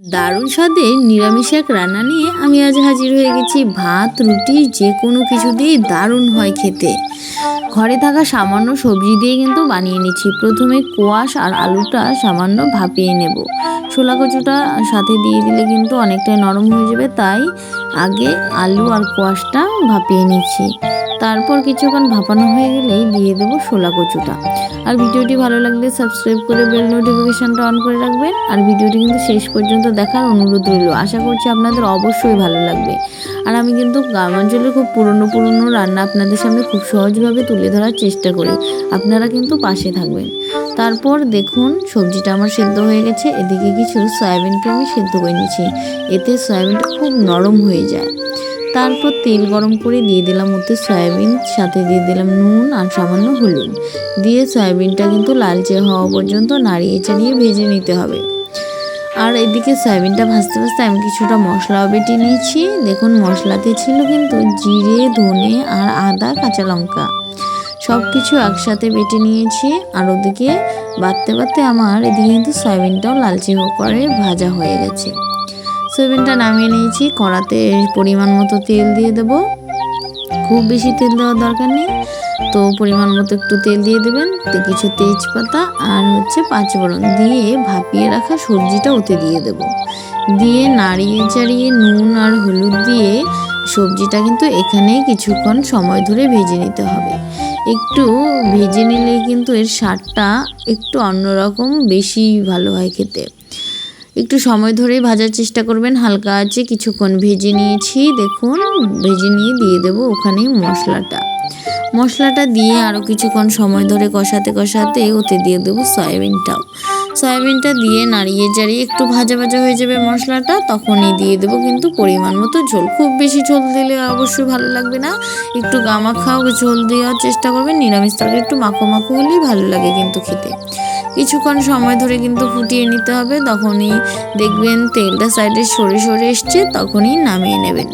দারুণ স্বাদের নিরামিষ এক রান্না নিয়ে আমি আজ হাজির হয়ে গেছি। ভাত রুটি যে কোনো কিছু দিয়েই দারুণ হয় খেতে। ঘরে থাকা সামান্য সবজি দিয়ে কিন্তু বানিয়ে নিচ্ছি। প্রথমে কোয়াশ আর আলুটা সামান্য ভাপিয়ে নেব। ছোলা কচুটা সাথে দিয়ে দিলে কিন্তু অনেকটাই নরম হয়ে যাবে, তাই আগে আলু আর কোয়াশটা ভাপিয়ে নিচ্ছি। তারপর কিছুক্ষণ ভাপানো হয়ে গেলেই দিয়ে দেবো ছোলা কচুটা। আর ভিডিওটি ভালো লাগলে সাবস্ক্রাইব করে বেল নোটিফিকেশানটা অন করে রাখবেন। আর ভিডিওটি কিন্তু শেষ পর্যন্ত দেখার অনুরোধ রইল। আশা করছি আপনাদের অবশ্যই ভালো লাগবে। আর আমি কিন্তু গ্রামাঞ্চলে খুব পুরনো রান্না আপনাদের সামনে খুব সহজভাবে তুলে ধরার চেষ্টা করি। আপনারা কিন্তু পাশে থাকবেন। তারপর দেখুন সবজিটা আমার সেদ্ধ হয়ে গেছে। এদিকে কিছু সয়াবিনকে আমি সেদ্ধ করে নিয়েছি, এতে সয়াবিনটা খুব নরম হয়ে যায়। তারপর তেল গরম করে দিয়ে দিলাম ওতে সয়াবিন, সাথে দিয়ে দিলাম নুন আর সামান্য হলুদ দিয়ে সয়াবিনটা কিন্তু লালচে হওয়া পর্যন্ত নাড়িয়ে চাড়িয়ে ভেজে নিতে হবে। আর এদিকে সয়াবিনটা ভাজতে ভাজতে আমি কিছুটা মশলাও বেটে নিয়েছি। দেখুন মশলাতে ছিল কিন্তু জিরে, ধনে আর আদা, কাঁচা লঙ্কা সব কিছু একসাথে বেটে নিয়েছি। আর ওদিকে বাটতে বাটতে আমার এদিকে কিন্তু সয়াবিনটাও লালচে করে ভাজা হয়ে গেছে। সয়াবিনটা নামিয়ে নিয়েছি। কড়াতে পরিমাণ মতো তেল দিয়ে দেবো। খুব বেশি তেল দেওয়ার দরকার নেই, তো পরিমাণ মতো একটু তেল দিয়ে দেবেন। কিছু তেজপাতা আর পাঁচফোড়ন দিয়ে ভাপিয়ে রাখা সবজিটা ওতে দিয়ে দেব। দিয়ে নাড়িয়ে চাড়িয়ে নুন আর হলুদ দিয়ে সবজিটা কিন্তু এখানে কিছুক্ষণ সময় ধরে ভেজে নিতে হবে। একটু ভেজে নিলে কিন্তু এর স্বাদটা একটু অন্যরকম বেশি ভালো হয় খেতে। একটু সময় ধরে ভাজার চেষ্টা করবেন, হালকা আছে। কিছুক্ষণ ভেজে নিয়েছি, দেখুন ভেজে নিয়ে দিয়ে দেবো ওখানে মশলাটা দিয়ে আরও কিছুক্ষণ সময় ধরে কষাতে কষাতে ওতে দিয়ে দেবো সয়াবিনটা দিয়ে নাড়িয়ে চাড়িয়ে একটু ভাজা ভাজা হয়ে যাবে মশলাটা, তখনই দিয়ে দেবো কিন্তু পরিমাণ মতো ঝোল। খুব বেশি ঝোল দিলে অবশ্যই ভালো লাগবে না, একটু গামাখাও ঝোল দেওয়ার চেষ্টা করবেন। নিরামিষ তরকারি একটু মাখো মাখো হলেই ভালো লাগে কিন্তু খেতে। কিছুক্ষণ সময় ধরে কিন্তু ফুটিয়ে নিতে হবে, তখনই দেখবেন তেলটা সাইডে সরে সরে এসছে, তখনই নামিয়ে নেবেন।